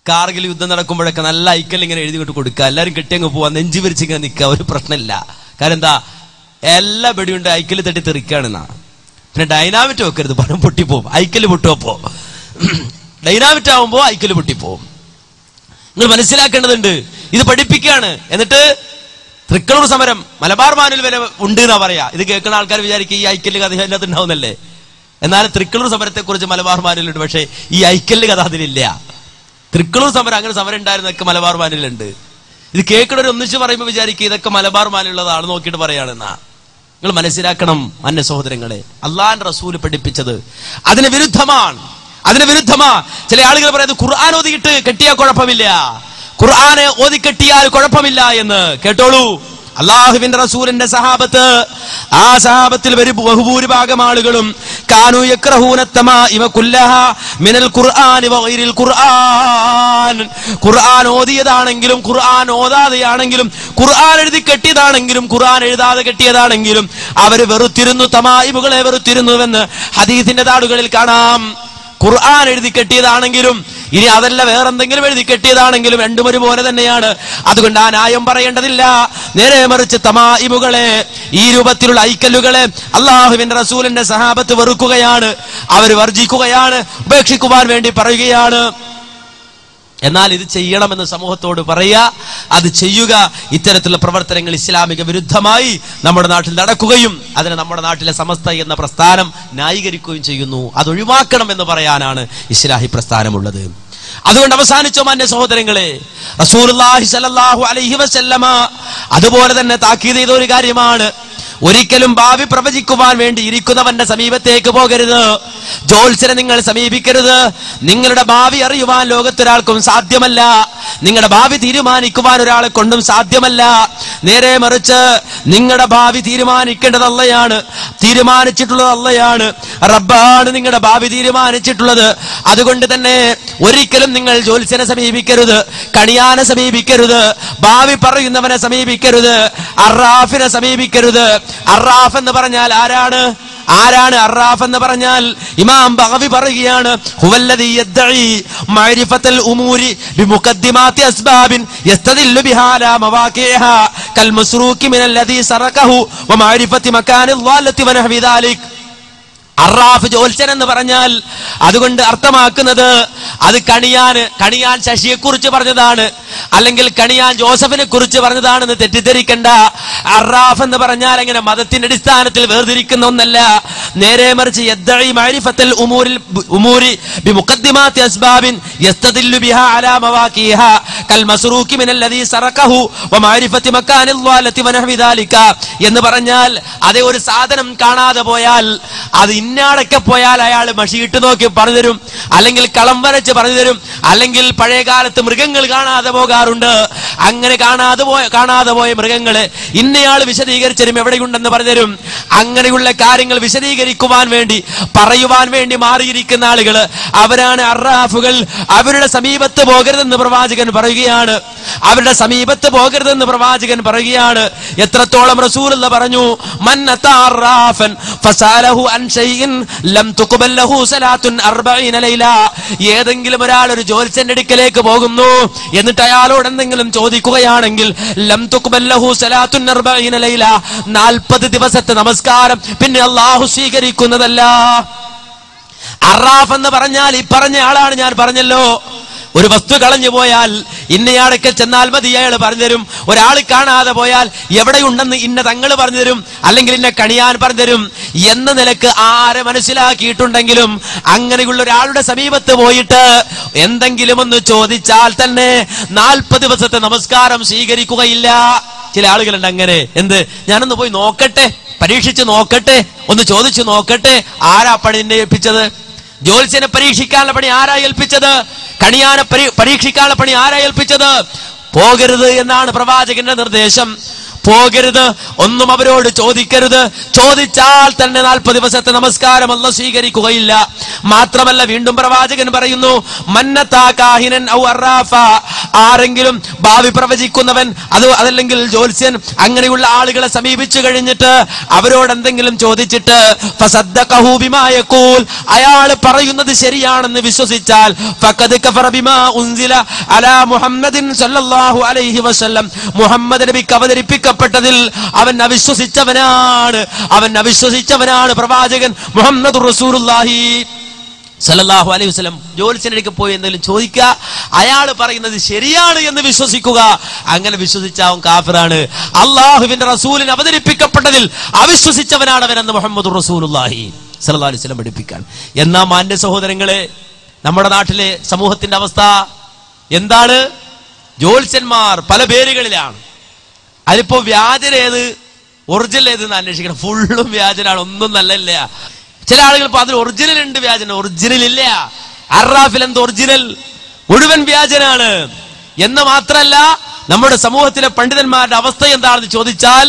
കാർഗിൽ യുദ്ധം നടക്കുമ്പോഴൊക്കെ നല്ല ഐക്കൽ ഇങ്ങനെ എഴുതി കൊണ്ട് കൊടുക്കുക, എല്ലാവരും കെട്ടിയങ്ങ് പോവാ, നെഞ്ചു വിരിച്ചിങ്ങനെ നിൽക്കുക, ഒരു പ്രശ്നമില്ല. കാരണം എന്താ, എല്ലാ വെടിയുണ്ട് ഐക്കല് തട്ടി തെറിക്കുകയാണെന്നാ. പിന്നെ ഡൈനാമിറ്റ് വെക്കരുത്, പണം പൊട്ടിപ്പോവും, ഐക്കല് പൊട്ടുവപ്പോ. ഡൈനാമിറ്റ് ആവുമ്പോ ഐക്കല് പൊട്ടിപ്പോവും. നിങ്ങൾ മനസ്സിലാക്കേണ്ടതുണ്ട്, ഇത് പഠിപ്പിക്കുകയാണ്. എന്നിട്ട് തൃക്കളൂർ സമരം മലബാർ മാനുവൽ വരെ ഉണ്ട് എന്നാ പറയാ. ഇത് കേൾക്കുന്ന ആൾക്കാർ വിചാരിക്കും ഈ ഐക്കല് കഥ അതിനകത്ത് ഉണ്ടാവുന്നല്ലേ. എന്നാൽ തൃക്കളൂർ സമരത്തെ കുറിച്ച് മലബാർ മാനുവലുണ്ട്, പക്ഷേ ഈ ഐക്കല് കഥ അതിലില്ല. തൃക്കളൂർ സമരം, അങ്ങനെ സമരം ഉണ്ടായിരുന്നൊക്കെ മലബാർ മാനുവലുണ്ട്. ഇത് കേൾക്കണവർ ഒന്നിച്ച് പറയുമ്പോൾ വിചാരിക്കുക ഇതൊക്കെ മലബാർ മാനുവലുള്ളതാണ്, നോക്കിയിട്ട് പറയാണെന്നാ. നിങ്ങൾ മനസ്സിലാക്കണം അന്യ സഹോദരങ്ങളെ, അള്ളാഹുവിന്റെ റസൂൽ പഠിപ്പിച്ചത് അതിന് വിരുദ്ധമാണ്. ചില ആളുകൾ പറയുന്നത് ഖുർആൻ ഓതിയിട്ട് കെട്ടിയാൽ കുഴപ്പമില്ല, ഖുർആനെ ഓതി കെട്ടിയാൽ കുഴപ്പമില്ല എന്ന്. കേട്ടോളൂ, അള്ളാഹുവിന്റെ റസൂലിന്റെ സഹാബത്ത്, ആ സഹാബത്തിൽ ബഹുഭൂരിഭാഗം ആളുകളും കാനൂ യക്റഹൂന തമാഇമ കുല്ലഹ മിനൽ ഖുർആനി വഗൈരിൽ ഖുർആൻ. ഖുർആൻ ഓതിയതാണെങ്കിലും ഖുർആൻ ഓതാതെയാണെങ്കിലും ഖുർആൻ എഴുതി കെട്ടിയതാണെങ്കിലും ഖുർആൻ എഴുതാതെ കെട്ടിയതാണെങ്കിലും അവര് വെറുത്തിരുന്നു, തമാഇമുകളെ വെറുത്തിരുന്നുവെന്ന് ഹദീസിന്റെ താളുകളിൽ കാണാം. ഖുർആൻ എഴുതി കെട്ടിയതാണെങ്കിലും ഇനി അതല്ല വേറെന്തെങ്കിലും എഴുതി കെട്ടിയതാണെങ്കിലും രണ്ടും ഒരുപോലെ തന്നെയാണ്. അതുകൊണ്ട് ആ ന്യായം പറയേണ്ടതില്ല. നേരെ മറിച്ച് തമാഇമുകളെ, ഈ രൂപത്തിലുള്ള ഐക്കല്ലുകളെ അള്ളാഹുവിന്റെ റസൂലിന്റെ സഹാബത്ത് വെറുക്കുകയാണ്, അവർ വർജിക്കുകയാണ്, ഉപേക്ഷിക്കുവാൻ വേണ്ടി പറയുകയാണ്. എന്നാൽ ഇത് ചെയ്യണമെന്ന് സമൂഹത്തോട് പറയുക, അത് ചെയ്യുക. ഇത്തരത്തിലുള്ള പ്രവർത്തനങ്ങൾ ഇസ്ലാമിക വിരുദ്ധമായി നമ്മുടെ നാട്ടിൽ നടക്കുകയും അതിനെ നമ്മുടെ നാട്ടിലെ സമസ്ത എന്ന പ്രസ്ഥാനം ന്യായീകരിക്കുകയും ചെയ്യുന്നു. അതൊഴിവാക്കണം എന്ന് പറയാനാണ് ഇസ്ലാഹി പ്രസ്ഥാനമുള്ളത്. അതുകൊണ്ട് അവസാനിച്ചോ മാന്യ സഹോദരങ്ങളെ, റസൂലുള്ളാഹി സ്വല്ലല്ലാഹു അലൈഹി വസല്ലമ അതുപോലെ തന്നെ താക്കീത് ചെയ്ത ഒരു കാര്യമാണ്, ഒരിക്കലും ഭാവി പ്രവചിക്കുവാൻ വേണ്ടി ഇരിക്കുന്നവന്റെ സമീപത്തേക്ക് പോകരുത്. ജ്യോത്സ്യനെ നിങ്ങൾ സമീപിക്കരുത്. നിങ്ങളുടെ ഭാവി അറിയുവാൻ ലോകത്തൊരാൾക്കും സാധ്യമല്ല. നിങ്ങളുടെ ഭാവി തീരുമാനിക്കുവാൻ ഒരാളെ കൊണ്ടും സാധ്യമല്ല. നേരെ മറിച്ച് നിങ്ങളുടെ ഭാവി തീരുമാനിക്കേണ്ടത് അള്ളയാണ്, തീരുമാനിച്ചിട്ടുള്ളത് അള്ളയാണ്, റബ്ബാണ് നിങ്ങളുടെ ഭാവി തീരുമാനിച്ചിട്ടുള്ളത്. അതുകൊണ്ട് തന്നെ ഒരിക്കലും നിങ്ങൾ ജ്യോത്സ്യനെ സമീപിക്കരുത്, കണിയാനെ സമീപിക്കരുത്, ഭാവി പറയുന്നവനെ സമീപിക്കരുത്, അറാഫിനെ സമീപിക്കരുത്. അറാഫ് എന്ന് പറഞ്ഞാൽ ആരാണ് അറാഫ് എന്ന് പറഞ്ഞാൽ? ഇമാം ബഗവി പറയുകയാണ്, ഹുവല്ലദീ യദ്ദഈ മഅരിഫത്തൽ ഉമൂരി ബിമുഖദ്ദിമാത്തി അസ്ബാബിൻ യസ്തദില്ലു ബിഹാ അലാ മവാഖിഇഹാ കൽ മസ്റൂഖി മിനല്ലദീ സറഖഹു വമഅരിഫത്തി മകാനിൽ ളാലത്തി വനഹ്വി ദാലിക്. അറാഫ് ജ്യോത്സ്യൻ എന്ന് പറഞ്ഞാൽ അതുകൊണ്ട് അർത്ഥമാക്കുന്നത് അത് കണിയാൻ ശശിയെ കുറിച്ച് പറഞ്ഞതാണ്, അല്ലെങ്കിൽ കണിയാൻ ജോസഫിനെ കുറിച്ച് പറഞ്ഞതാണെന്ന് തെറ്റിദ്ധരിക്കണ്ട. അറാഫ് എന്ന് പറഞ്ഞാൽ അങ്ങനെ മതത്തിന്റെ അടിസ്ഥാനത്തിൽ വേർതിരിക്കുന്ന ഒന്നല്ല. നേരെ മറിച്ച് യദ്ദഈ മഅരിഫത്തൽ ഉമൂരി ബിമുഖദ്ദിമാത്തി അസ്ബാബിൻ യസ്തദില്ലു ബിഹാ അലാ മവാഖിഇഹാ കൽ മസ്റൂഖി മിനല്ലദീ സറഖഹു വമഅരിഫത്തി മകാനിൽ ളാലത്തി വനഹ്വി ദാലിക എന്ന് പറഞ്ഞാൽ, അതേ ഒരു സാധനം കാണാതെ പോയാൽ, അത് ഇന്നാടൊക്കെ പോയാൽ അയാൾ മഷിയിട്ട് നോക്കി പറഞ്ഞു തരും, അല്ലെങ്കിൽ കളം വരച്ച് പറഞ്ഞു തരും, അല്ലെങ്കിൽ പഴയ കാലത്ത് മൃഗങ്ങൾ കാണാതെ പോകാറുണ്ട്. അങ്ങനെ കാണാതെ പോയ മൃഗങ്ങള് ഇന്നയാൾ വിശദീകരിച്ചരും എവിടെയുണ്ടെന്ന് പറഞ്ഞു തരും. അങ്ങനെയുള്ള കാര്യങ്ങൾ വിശദീകരിക്കുവാൻ വേണ്ടി പറയുവാൻ വേണ്ടി മാറിയിരിക്കുന്ന ആളുകള് അവരാണ് അറാഫുകൾ. അവരുടെ സമീപത്ത് പോകരുതെന്ന് പ്രവാചകൻ പറയുകയാണ്, അവരുടെ സമീപത്ത് പോകരുതെന്ന് പ്രവാചകൻ പറയുകയാണ്. എത്രത്തോളം റസൂലുള്ള പറഞ്ഞു, മൻ അതാ അറാഫൻ ഫസഅലഹു അൻ ഷൈഇൻ ലം തുഖബൽ ലഹു സലാത്തുൻ 40 ലൈല. ഏതെങ്കിലും ഒരാൾ ഒരു ജ്യോത്സ്യന്റെ അടുക്കലേക്ക് പോകുന്നു, എന്നിട്ട് അയാളോട് എന്തെങ്കിലും ചോദിക്കുകയാണെങ്കിൽ ലം തുഖബൽ ലഹു സലാത്തുൻ 40 ലൈല, 40 ദിവസത്തെ നമസ്കാരം പിന്നെ അല്ലാഹു സ്വീകരിക്കുന്നതല്ല. അറാഫ് എന്ന് പറഞ്ഞാൽ ഈ പറഞ്ഞ ആളാണ്. ഞാൻ പറഞ്ഞല്ലോ, ഒരു വസ്തു കളഞ്ഞു പോയാൽ ഇന്നയാളൊക്കെ ചെന്നാൽ മതി, അയാൾ പറഞ്ഞു തരും. ഒരാൾ കാണാതെ പോയാൽ എവിടെയുണ്ടെന്ന് ഇന്ന തങ്ങൾ പറഞ്ഞു തരും, അല്ലെങ്കിൽ ഇന്ന കണിയാൻ പറഞ്ഞു തരും എന്ന നിലക്ക് ആരെ മനസ്സിലാക്കിയിട്ടുണ്ടെങ്കിലും അങ്ങനെയുള്ള ഒരാളുടെ സമീപത്ത് പോയിട്ട് എന്തെങ്കിലും ഒന്ന് ചോദിച്ചാൽ തന്നെ 40 ദിവസത്തെ നമസ്കാരം സ്വീകരിക്കുകയില്ല. ചില ആളുകളുണ്ട് അങ്ങനെ, എന്ത് ഞാനൊന്ന് പോയി നോക്കട്ടെ, പരീക്ഷിച്ച് നോക്കട്ടെ, ഒന്ന് ചോദിച്ചു നോക്കട്ടെ. ആരാ പണി എന്നെ ഏൽപ്പിച്ചത്? ജ്യോത്സ്യനെ പരീക്ഷിക്കാനുള്ള പണി ആരാ ഏൽപ്പിച്ചത്? കണിയാനെ പരീക്ഷിക്കാനുള്ള പണി ആരാ ഏൽപ്പിച്ചത്? പോകരുത് എന്നാണ് പ്രവാചകന്റെ നിർദ്ദേശം. പോകരുത്, ഒന്നും അവരോട് ചോദിക്കരുത്. ചോദിച്ചാൽ തന്നെ 40 ദിവസത്തെ നമസ്കാരം അല്ലാഹു സ്വീകരിക്കുകയില്ല. മാത്രമല്ല വീണ്ടും പ്രവാചകൻ പറയുന്നു, മന്നതാ കാഹിനൻ ഔ അറാഫ, ആരെങ്കിലും ഭാവി പ്രവചിക്കുന്നവൻ അതല്ലെങ്കിൽ ജ്യോത്സ്യൻ അങ്ങനെയുള്ള ആളുകളെ സമീപിച്ചു കഴിഞ്ഞിട്ട് അവരോട് എന്തെങ്കിലും ചോദിച്ചിട്ട് ഫസദ്ദഖഹു ബിമാ യഖൂൽ, അയാൾ പറയുന്നത് ശരിയാണെന്ന് വിശ്വസിച്ചാൽ ഫഖദ് കഫറ ബിമാ ഉൻസില അലാ മുഹമ്മദിൻ സല്ലല്ലാഹു അലൈഹി വസല്ലം, മുഹമ്മദ് നബിക്ക് അവതരിപ്പിക്കപ്പെട്ടതിൽ അവൻ അവിശ്വസിച്ചവനാണ് പ്രവാചകൻ മുഹമ്മദുർ റസൂലുള്ളാഹി സല്ലല്ലാഹു അലൈഹി വസല്ലം. ജ്യോത്സ്യനടുക്ക് പോയി എന്തെങ്കിലും ചോദിക്കുക, അയാൾ പറയുന്നത് ശരിയാണ് എന്ന് വിശ്വസിക്കുക. അങ്ങനെ വിശ്വസിച്ചാവും കാഫിറാണ്. അള്ളാഹുവിന്റെ റസൂലിന് അവതരിപ്പിക്കപ്പെട്ടതിൽ അവിശ്വസിച്ചവനാണ് അവനെന്ന് മുഹമ്മദുർ റസൂലുള്ളാഹി സല്ലല്ലാഹു അലൈഹി വസല്ലം പഠിപ്പിക്കാൻ. എന്നാ മാന്യ സഹോദരങ്ങളെ, നമ്മുടെ നാട്ടിലെ സമൂഹത്തിന്റെ അവസ്ഥ എന്താണ്? ജ്യോത്സ്യന്മാർ പല പേരുകളിലാണ്. അതിപ്പോ വ്യാജനേത് ഒറിജിനൽ ഏതെന്ന് അന്വേഷിക്കണം. ഫുള്ളും വ്യാജനാണ്, ഒന്നും നല്ലല്ല. ചില ആളുകൾ ഇപ്പൊ അതിൽ ഒറിജിനൽ ഉണ്ട്, വ്യാജന ഒറിജിനൽ ഇല്ല. അറാഫിൽ എന്ത് ഒറിജിനൽ? മുഴുവൻ വ്യാജനാണ്. എന്ന് മാത്രല്ല, നമ്മുടെ സമൂഹത്തിലെ പണ്ഡിതന്മാരുടെ അവസ്ഥ എന്താണെന്ന് ചോദിച്ചാൽ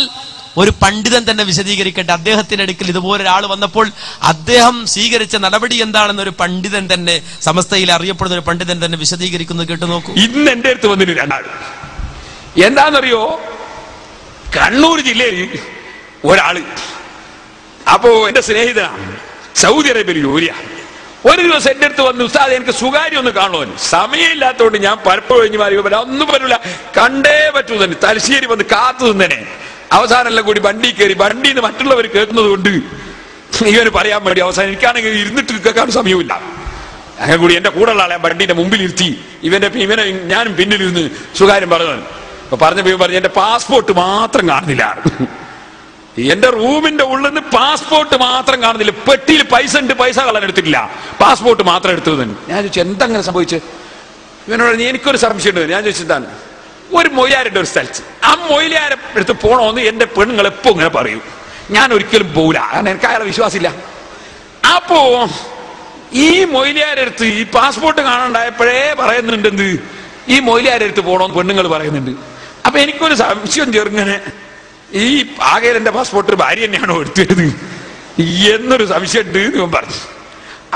ഒരു പണ്ഡിതൻ തന്നെ വിശദീകരിക്കട്ടെ. അദ്ദേഹത്തിന്റെ അടുക്കൽ ഇതുപോലെ ഒരാൾ വന്നപ്പോൾ അദ്ദേഹം സ്വീകരിച്ച നടപടി എന്താണെന്ന് ഒരു പണ്ഡിതൻ തന്നെ, സമസ്തയിൽ അറിയപ്പെടുന്ന ഒരു പണ്ഡിതൻ തന്നെ വിശദീകരിക്കുന്നത് കേട്ടു നോക്കൂ. ഇന്ന് എന്റെ അടുത്ത് വന്നിട്ട് രണ്ടാൾ എന്താണെന്നറിയോ, കണ്ണൂർ ജില്ലയിൽ ഒരാള്, അപ്പോ എന്റെ സ്നേഹിതനാണ്, സൗദി അറേബ്യയിൽ ജോലിയാണ്. ഒരു ദിവസം എന്റെ അടുത്ത് വന്ന്, ഉസ്താദ് എനിക്ക് സുകാര്യം ഒന്ന് കാണുമോ? സമയമില്ലാത്തതുകൊണ്ട് ഞാൻ പലപ്പോഴും കഴിഞ്ഞ് മാറി ഒന്നും പറ്റില്ല, കണ്ടേ പറ്റൂ തന്നെ. തലശ്ശേരി വന്ന് കാത്തു നിന്നനെ. അവസാനം എല്ലാം കൂടി വണ്ടി കയറി, വണ്ടിയിൽ നിന്ന് മറ്റുള്ളവർ കേൾക്കുന്നത് കൊണ്ട് ഇവന് പറയാൻ വേണ്ടി അവസാനം എനിക്കാണെങ്കിൽ ഇരുന്നിട്ട് കേൾക്കാൻ സമയമില്ല. അങ്ങനെ കൂടി എന്റെ കൂടെയുള്ള ആളെ വണ്ടീന്റെ മുമ്പിൽ ഇരുത്തി ഇവനെ ഞാനും പിന്നിലിരുന്ന് സുകാര്യം പറഞ്ഞു. അപ്പൊ പറഞ്ഞപ്പോ എന്റെ പാസ്പോർട്ട് മാത്രം കാണുന്നില്ല. എന്റെ റൂമിന്റെ ഉള്ളിൽ നിന്ന് പാസ്പോർട്ട് മാത്രം കാണുന്നില്ല. പെട്ടിയിൽ പൈസ ഉണ്ട്, പൈസ കളയാൻ എടുത്തിട്ടില്ല, പാസ്പോർട്ട് മാത്രം എടുത്തു തന്നെ. ഞാൻ ചോദിച്ചു എന്തെങ്ങനെ സംഭവിച്ചു? ഇവനോട് എനിക്കൊരു സംശയം ഉണ്ട്. ഞാൻ ചോദിച്ചെന്താണ്? ഒരു മൊയ്യാരുടെ ഒരു സ്ഥലത്ത്, ആ മൊയ്യാരെ എടുത്ത് പോണോന്ന് എന്റെ പെണ്ണുങ്ങൾ എപ്പോ ഇങ്ങനെ പറയും. ഞാൻ ഒരിക്കലും പോകില്ല, കാരണം എനിക്ക് അയാളെ വിശ്വാസമില്ല. അപ്പോ ഈ മൊയ്യാരെടുത്ത് ഈ പാസ്പോർട്ട് കാണാണ്ടായപ്പോഴേ പറയുന്നുണ്ട് എന്ത്, ഈ മൊയ്യാരെടുത്ത് പോണോന്ന് പെണ്ണുങ്ങൾ പറയുന്നുണ്ട്. അപ്പൊ എനിക്കൊരു സംശയം ചെറുങ്ങനെ, ഈ ആകെ എന്റെ പാസ്പോർട്ട് ഭാര്യ തന്നെയാണോ എടുത്തത് എന്നൊരു സംശയം ഉണ്ട് എന്ന് പറഞ്ഞു.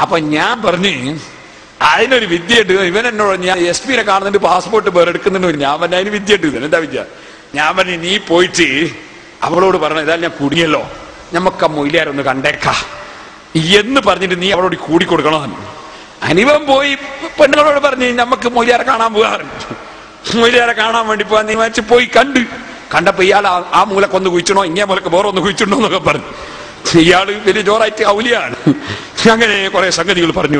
അപ്പൊ ഞാൻ പറഞ്ഞു അതിനൊരു വിദ്യ ഉണ്ട്. ഇവൻ എന്നോട്, ഞാൻ SP കാണുന്നുണ്ട്, പാസ്പോർട്ട് വേറെ എടുക്കുന്നുണ്ട്. ഞാൻ പറഞ്ഞു അതിന് വിദ്യ ഉണ്ട്. എന്താ വിദ്യ? ഞാൻ പറഞ്ഞു നീ പോയിട്ട് അവളോട് പറഞ്ഞു, ഇതാ ഞാൻ കുടിയല്ലോ, നമുക്ക് ആ മൊയ്യാരൊന്ന് കണ്ടേക്കാ എന്ന് പറഞ്ഞിട്ട് നീ അവളോട് കൂടിക്കൊടുക്കണമെന്ന്. അനിവൻ പോയി പെണ്ണുങ്ങളോട് പറഞ്ഞ് നമുക്ക് മൊയ്യാരെ കാണാൻ പോകാറുണ്ട്. മൊയ്യാരെ കാണാൻ വേണ്ടി പോകാൻ തീരുമാനിച്ച് പോയി കണ്ടപ്പോ ഇയാൾ ആ മൂലക്കൊന്ന് കുഴിച്ചണോ, ഇങ്ങേ മൂലക്ക് വേറെ ഒന്ന് കുഴിച്ചിടണോ എന്നൊക്കെ പറഞ്ഞു. ഇയാള് വലിയ ജോറായിട്ട് ഔലിയാണ്. അങ്ങനെ കുറെ സംഗതികൾ പറഞ്ഞു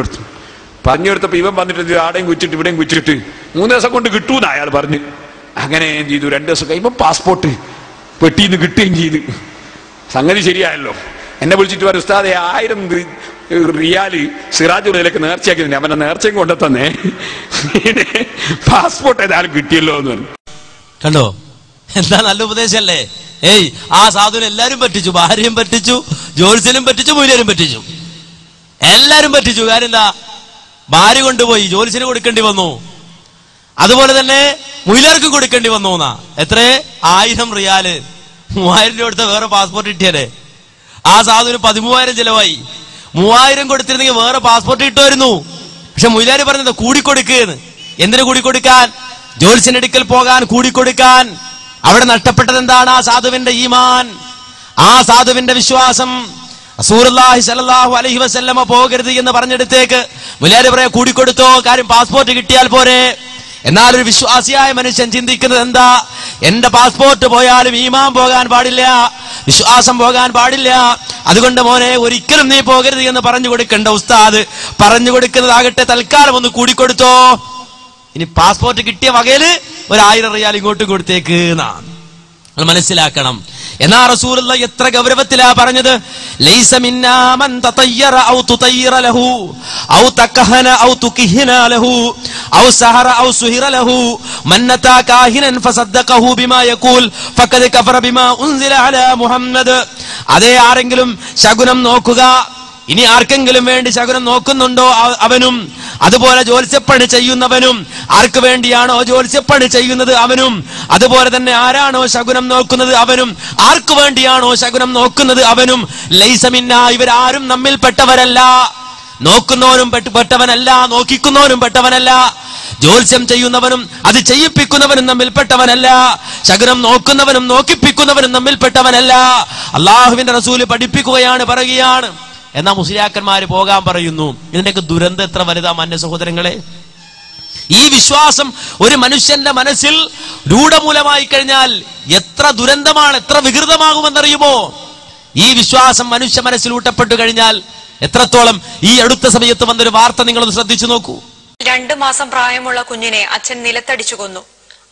കൊടുത്തപ്പോ ഇവൻ വന്നിട്ട് ആടെയും കുച്ചിട്ട് ഇവിടെയും കുച്ചിട്ട് 3 ദിവസം കൊണ്ട് കിട്ടൂന്ന് അയാൾ പറഞ്ഞു. അങ്ങനെ എന്ത് ചെയ്തു, 2 ദിവസം കഴിയുമ്പോൾ പാസ്പോർട്ട് പെട്ടിന്ന് കിട്ടുകയും ചെയ്തു. സംഗതി ശരിയായല്ലോ. എന്നെ വിളിച്ചിട്ട് പറഞ്ഞു, ഉസ്താദെ 1000 റിയാല് സിറാജുലേക്ക് നേർച്ചയാക്കി. അവന്റെ നേർച്ചയും കൊണ്ടു തന്നെ പാസ്പോർട്ട് ഏതായാലും കിട്ടിയല്ലോ എന്ന് പറഞ്ഞു. കണ്ടോ, എന്താ നല്ല ഉപദേശല്ലേ? ആ സാധുവിനെ എല്ലാരും പറ്റിച്ചു, ഭാര്യയും പറ്റിച്ചു, ജ്യോത്സ്യനും പറ്റിച്ചു, മൊയ്യാരും പറ്റിച്ചു, എല്ലാരും പറ്റിച്ചു. കാര്യം എന്താ, ഭാര്യ കൊണ്ടുപോയി, ജ്യോത്സ്യന് കൊടുക്കേണ്ടി വന്നു, അതുപോലെ തന്നെ മൊയ്യാർക്കും കൊടുക്കേണ്ടി വന്നു. എത്ര? 1000 റിയാല്. 3000 രൂപ കൊടുത്ത വേറെ പാസ്പോർട്ട് കിട്ടിയാലേ. ആ സാധുവിന് 13,000 ചെലവായി. 3000 കൊടുത്തിരുന്നെങ്കിൽ വേറെ പാസ്പോർട്ട് കിട്ടുമായിരുന്നു. പക്ഷെ മൊയ്യാര് പറഞ്ഞത് കൂടിക്കൊടുക്കുകയെന്ന്. എന്തിനു കൂടിക്കൊടുക്കാൻ? ജ്യോത്സ്യന്റെ അടുക്കൽ പോകാൻ, കൂടിക്കൊടുക്കാൻ. അവിടെ നഷ്ടപ്പെട്ടത് എന്താണ്? ആ സാധുവിന്റെ ഈമാൻ, ആ സാധുവിന്റെ വിശ്വാസം. റസൂലുള്ളാഹി സ്വല്ലല്ലാഹു അലൈഹി വസല്ലമ പോകരുത് എന്ന് പറഞ്ഞെടുത്തേക്ക് മുലാരി പറയാ കൂടിക്കൊടുത്തോ, കാര്യം പാസ്പോർട്ട് കിട്ടിയാൽ പോരെ. എന്നാൽ ഒരു വിശ്വാസിയായ മനുഷ്യൻ ചിന്തിക്കുന്നത് എന്താ? എന്റെ പാസ്പോർട്ട് പോയാലും ഈമാൻ പോകാൻ പാടില്ല, വിശ്വാസം പോകാൻ പാടില്ല. അതുകൊണ്ട് മോനെ ഒരിക്കലും നീ പോകരുത് എന്ന് പറഞ്ഞു കൊടുക്കേണ്ട ഉസ്താദ് പറഞ്ഞു കൊടുക്കുന്നതാകട്ടെ തൽക്കാലം ഒന്ന് കൂടിക്കൊടുത്തോ. ഇനി പാസ്പോർട്ട് കിട്ടിയ വകയില് 1000 റിയാൽ ഇങ്ങോട്ടും കൊടുത്തേക്ക് എന്നാണ് മനസ്സിലാക്കണം. എന്നാ റസൂലുള്ളാഹി എത്ര ഗൗരവത്തിലാ പറഞ്ഞത്? ലൈസ മിന്നാ മൻ തതയ്യറ ഔ തുതയ്യറ ലഹു ഔ തകഹന ഔ തുകിഹന ലഹു ഔ സഹറ ഔ സുഹിറ ലഹു മൻ നതാ കാഹിനൻ ഫസദ്ദഖഹു ബിമാ യഖൂൽ ഫഖദ് കഫറ ബിമാ ഉൻസില അലാ മുഹമ്മദ്. അതേ ആരെങ്കിലും ശകുനം നോക്കുക, ഇനി ആർക്കെങ്കിലും വേണ്ടി ശകുനം നോക്കുന്നുണ്ടോ അവനും അതുപോലെ ജ്യോത്സ്യപ്പണി ചെയ്യുന്നവനും ആർക്ക് വേണ്ടിയാണോ ജ്യോത്സ്യപ്പണി ചെയ്യുന്നത് അവനും, അതുപോലെ തന്നെ ആരാണോ ശകുനം നോക്കുന്നത് അവനും, ആർക്ക് വേണ്ടിയാണോ ശകുനം നോക്കുന്നത് അവനും. ലൈസ മിന്നാ, ഇവരാരും നമ്മിൽപ്പെട്ടവരല്ല. നോക്കുന്നവനും പെട്ടവനല്ല, നോക്കിക്കുന്നവനും പെട്ടവനല്ല. ജ്യോത്സ്യം ചെയ്യുന്നവനും അത് ചെയ്യിപ്പിക്കുന്നവനും നമ്മിൽപ്പെട്ടവനല്ല. ശകുനം നോക്കുന്നവനും നോക്കിപ്പിക്കുന്നവനും നമ്മിൽപ്പെട്ടവനല്ല. അള്ളാഹുവിന്റെ റസൂല് പഠിപ്പിക്കുകയാണ്, പറയുകയാണ്. എന്നാ മുസ്ലിയാക്കന്മാര് പോകാൻ പറയുന്നു. ഇതിന്റെയൊക്കെ ദുരന്തം എത്ര വലുതാ മാന്യ സഹോദരങ്ങളെ. ഈ വിശ്വാസം ഒരു മനുഷ്യന്റെ മനസ്സിൽ രൂഢമൂലമായി കഴിഞ്ഞാൽ എത്ര ദുരന്തമാണ്, എത്ര വികൃതമാകുമെന്നറിയുമോ? ഈ വിശ്വാസം മനുഷ്യ മനസ്സിൽ ഊട്ടപ്പെട്ടു കഴിഞ്ഞാൽ എത്രത്തോളം. ഈ അടുത്ത സമയത്ത് വന്നൊരു വാർത്ത നിങ്ങളൊന്ന് ശ്രദ്ധിച്ചു നോക്കൂ. 2 മാസം പ്രായമുള്ള കുഞ്ഞിനെ അച്ഛൻ നിലത്തടിച്ചു കൊന്നു.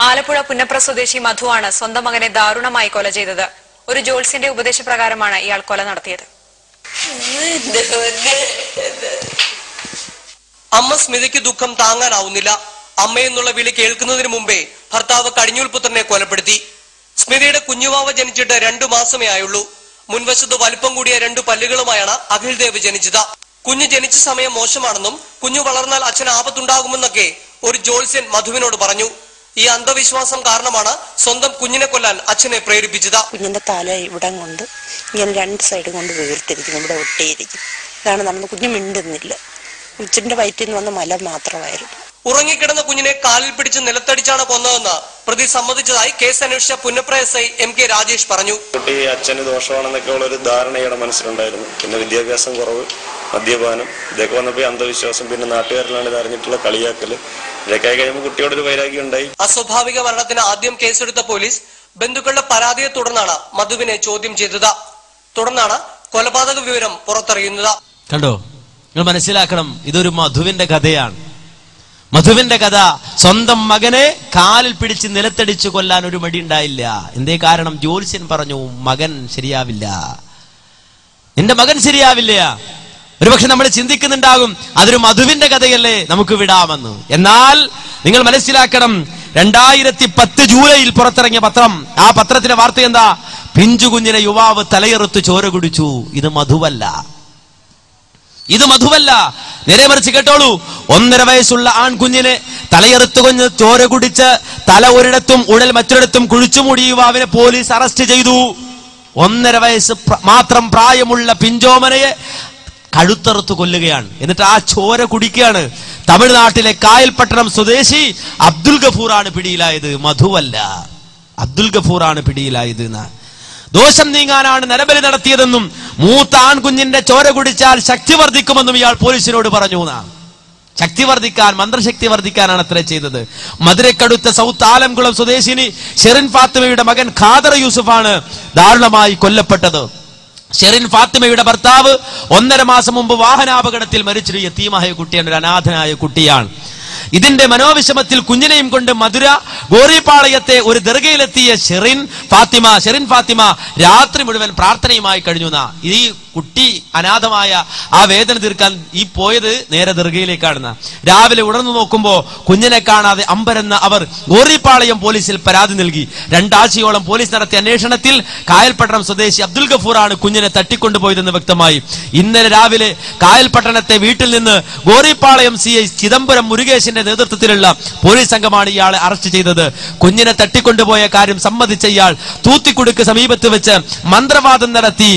ആലപ്പുഴ പുന്നപ്ര സ്വദേശി മധുവാണ് സ്വന്തം മകനെ ദാരുണമായി കൊല ചെയ്തത്. ഒരു ജ്യോത്സ്യന്റെ ഉപദേശപ്രകാരമാണ് ഇയാൾ കൊല നടത്തിയത്. അമ്മ സ്മിതയ്ക്ക് ദുഃഖം താങ്ങാനാവുന്നില്ല. അമ്മയെന്നുള്ള വിളി കേൾക്കുന്നതിന് മുമ്പേ ഭർത്താവ് കടിഞ്ഞൂൽ പുത്രനെ കൊലപ്പെടുത്തി. സ്മിതയുടെ കുഞ്ഞുവാവ ജനിച്ചിട്ട് 2 മാസമേ ആയുള്ളൂ. മുൻവശത്ത് വലിപ്പം കൂടിയ 2 പല്ലുകളുമായാണ് അഖിൽ ദേവ് ജനിച്ചത്. കുഞ്ഞ് ജനിച്ച സമയം മോശമാണെന്നും കുഞ്ഞു വളർന്നാൽ അച്ഛന് ആപത്തുണ്ടാകുമെന്നൊക്കെ ഒരു ജ്യോത്സ്യൻ മധുവിനോട് പറഞ്ഞു. ഈ അന്ധവിശ്വാസം കാരണമാണ് സ്വന്തം കുഞ്ഞിനെ കൊല്ലാൻ അച്ഛനെ പ്രേരിപ്പിച്ചത്. കുഞ്ഞിന്റെ തല ഇവിടം കൊണ്ട് ഇങ്ങനെ 2 സൈഡും കൊണ്ട് വീർത്തിരിക്കും, ഇവിടെ ഒട്ടിയിരിക്കും. ഇതാണ് നടന്ന്. കുഞ്ഞ് മിണ്ടുന്നില്ല. ഉച്ചിന്റെ വയറ്റിൽ നിന്ന് വന്ന മലം മാത്രമായിരുന്നു. ഉറങ്ങിക്കിടന്ന കുഞ്ഞിനെ കാലിൽ പിടിച്ച് നിലത്തടിച്ചാണ് കൊന്നതെന്ന് പ്രതി സമ്മതിച്ചതായി കേസ് അന്വേഷിച്ച Punnapra S I MK Rajesh പറഞ്ഞു. കുട്ടി അച്ഛന് ദോഷമാണെന്നൊക്കെ ഉള്ള ഒരു ധാരണയുടെ മനസ്സിലുണ്ടായിരുന്നു. പിന്നെ വിദ്യാഭ്യാസം കുറവ്, മദ്യപാനം, ഇതൊക്കെ വന്നപ്പോൾ അന്ധവിശ്വാസം, പിന്നെ നാട്ടുകാരിലാണ് ഇത് അറിഞ്ഞിട്ടുള്ള കളിയാക്കല്, ഇതൊക്കെ ആയി കഴിയുമ്പോൾ കുട്ടിയോടൊരു വൈരാഗ്യം ഉണ്ടായി. അസ്വാഭാവിക മരണത്തിന് ആദ്യം കേസെടുത്ത പോലീസ് ബന്ധുക്കളുടെ പരാതിയെ തുടർന്നാണ് മധുവിനെ ചോദ്യം ചെയ്തത്. തുടർന്നാണ് കൊലപാതക വിവരം പുറത്തറിയുന്നത്. കണ്ടോ, നിങ്ങൾ മനസ്സിലാക്കണം, ഇതൊരു മധുവിന്റെ കഥയാണ്. മധുവിന്റെ കഥ. സ്വന്തം മകനെ കാലിൽ പിടിച്ച് നിലത്തടിച്ചു കൊല്ലാൻ ഒരു മടി ഉണ്ടായില്ല. എന്തേ കാരണം? ജ്യോത്സ്യൻ പറഞ്ഞു, മകൻ ശരിയാവില്ല, നിന്റെ മകൻ ശരിയാവില്ല. ഒരുപക്ഷെ നമ്മൾ ചിന്തിക്കുന്നുണ്ടാകും, അതൊരു മധുവിന്റെ കഥയല്ലേ, നമുക്ക് വിടാമെന്ന്. എന്നാൽ നിങ്ങൾ മനസ്സിലാക്കണം, 2010 ജൂലൈയിൽ പുറത്തിറങ്ങിയ പത്രം, ആ പത്രത്തിലെ വാർത്ത എന്താ? പിഞ്ചു കുഞ്ഞിനെ യുവാവ് തലയെറുത്ത് ചോര കുടിച്ചു. ഇത് മധുവല്ല, ഇത് മധുവല്ല. നേരെ മറിച്ച് കേട്ടോളൂ, 1.5 വയസ്സുള്ള ആൺകുഞ്ഞിനെ തലയെറുത്ത് കൊഞ്ഞ് ചോര കുടിച്ച് തല ഒരിടത്തും ഉടൽ മറ്റൊരിടത്തും കുഴിച്ചുമൂടി യുവാവിനെ പോലീസ് അറസ്റ്റ് ചെയ്തു. 1.5 വയസ്സ് മാത്രം പ്രായമുള്ള പിഞ്ചോമനയെ കഴുത്തറുത്ത് കൊല്ലുകയാണ്. എന്നിട്ട് ആ ചോര കുടിക്കുകയാണ്. തമിഴ്നാട്ടിലെ കായൽപട്ടണം സ്വദേശി അബ്ദുൽ ഗഫൂറാണ് പിടിയിലായത്, മധുവല്ല. അബ്ദുൽ ഗഫൂറാണ് പിടിയിലായത്. ദോഷം നീങ്ങാനാണ് നരബലി നടത്തിയതെന്നും മൂത്ത ആൺകുഞ്ഞിന്റെ ചോര കുടിച്ചാൽ ശക്തി വർദ്ധിക്കുമെന്നും ഇയാൾ പോലീസിനോട് പറഞ്ഞു. ശക്തി വർദ്ധിക്കാൻ, മന്ത്രശക്തി വർദ്ധിക്കാനാണ് അത്ര ചെയ്തത്. മധുരക്കടുത്ത സൗത്ത് ആലംകുളം സ്വദേശിനി ഷെറിൻ ഫാത്തിമയുടെ മകൻ ഖാദർ യൂസുഫാണ് ദാരുണമായി കൊല്ലപ്പെട്ടത്. ഷെറിൻ ഫാത്തിമയുടെ ഭർത്താവ് 1.5 മാസം മുമ്പ് വാഹനാപകടത്തിൽ മരിച്ചൊരു യതീമായ കുട്ടിയാണ്, ഒരു അനാഥനായ കുട്ടിയാണ്. ഇതിന്റെ മനോവിഷമത്തിൽ കുഞ്ഞിനെയും കൊണ്ട് മധുര ഗോറിപ്പാളയത്തെ ഒരു ദർഗയിലെത്തിയ ഷെറിൻ ഫാത്തിമ രാത്രി മുഴുവൻ പ്രാർത്ഥനയുമായി കഴിഞ്ഞു. ഈ കുട്ടി അനാഥമായ ആ വേദന തീർക്കാൻ ഈ പോയത് നേരെ ദർഗയിലേക്കാണ്. രാവിലെ ഉണർന്നു നോക്കുമ്പോ കുഞ്ഞിനെ കാണാതെ അമ്പരന്ന അവർ ഗോറിപ്പാളയം പോലീസിൽ പരാതി നൽകി. 2 ആഴ്ചയോളം പോലീസ് നടത്തിയ അന്വേഷണത്തിൽ കായൽപട്ടണം സ്വദേശി അബ്ദുൽ ഗഫൂറാണ് കുഞ്ഞിനെ തട്ടിക്കൊണ്ടുപോയതെന്ന് വ്യക്തമായി. ഇന്നലെ രാവിലെ കായൽപട്ടണത്തെ വീട്ടിൽ നിന്ന് ഗോറിപ്പാളയം CI ചിദംബരം മുരുകേശിന്റെ നേതൃത്വത്തിലുള്ള പോലീസ് സംഘമാണ് ഇയാളെ അറസ്റ്റ് ചെയ്തത്. കുഞ്ഞിനെ തട്ടിക്കൊണ്ടുപോയ കാര്യം സമ്മതിച്ച ഇയാൾ തൂത്തിക്കുടുക്ക് സമീപത്ത് വെച്ച് മന്ത്രവാദം നടത്തി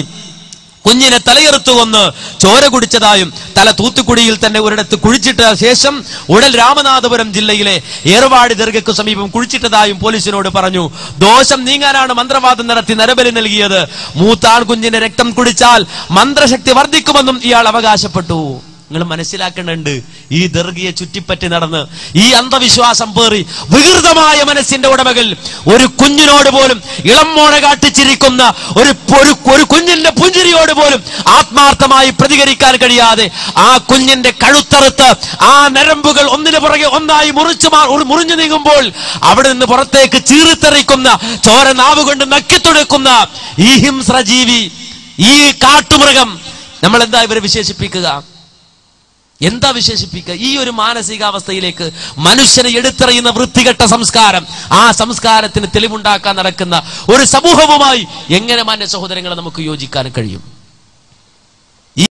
കുഞ്ഞിനെ തലയെറുത്തു കൊന്ന് ചോര കുടിച്ചതായും തല തൂത്തുക്കുടിയിൽ തന്നെ ഒരിടത്ത് കുഴിച്ചിട്ട ശേഷം ഉടൽ രാമനാഥപുരം ജില്ലയിലെ ഏർവാടി ദർഗയ്ക്കു സമീപം കുഴിച്ചിട്ടതായും പോലീസിനോട് പറഞ്ഞു. ദോഷം നീങ്ങാനാണ് മന്ത്രവാദം നടത്തി നരബലി നൽകിയത്. മൂത്താൺ കുഞ്ഞിന്റെ രക്തം കുടിച്ചാൽ മന്ത്രശക്തി വർദ്ധിക്കുമെന്നും ഇയാൾ അവകാശപ്പെട്ടു. നിങ്ങൾ മനസ്സിലാക്കേണ്ടതുണ്ട്, ഈ ദർഗയെ ചുറ്റിപ്പറ്റി നടന്ന് ഈ അന്ധവിശ്വാസം പേറി വികൃതമായ മനസ്സിന്റെ ഉടമകൾ ഒരു കുഞ്ഞിനോട് പോലും ഇളമ്മോണ കാട്ടിച്ചിരിക്കുന്ന ഒരു കുഞ്ഞിന്റെ പുഞ്ചിരിയോട് പോലും ആത്മാർത്ഥമായി പ്രതികരിക്കാൻ കഴിയാതെ ആ കുഞ്ഞിന്റെ കഴുത്തറുത്ത് ആ നരമ്പുകൾ ഒന്നിനു പുറകെ ഒന്നായി മുറിഞ്ഞു നീങ്ങുമ്പോൾ അവിടെ നിന്ന് പുറത്തേക്ക് ചീറിത്തെറിക്കുന്ന ചോര നാവുകൊണ്ട് നക്കിത്തുടക്കുന്ന ഈ ഹിംസ്രജീവി, ഈ കാട്ടുമൃഗം, നമ്മൾ എന്താ ഇവരെ വിശേഷിപ്പിക്കുക? എന്താ വിശേഷിപ്പിക്കുക? ഈ ഒരു മാനസികാവസ്ഥയിലേക്ക് മനുഷ്യനെ എടുത്തെറിയുന്ന വൃത്തികെട്ട സംസ്കാരം, ആ സംസ്കാരത്തിന് തെളിവുണ്ടാക്കാൻ നടക്കുന്ന ഒരു സമൂഹവുമായി എങ്ങനെ മാന്യ സഹോദരങ്ങളെ നമുക്ക് യോജിക്കാൻ കഴിയും?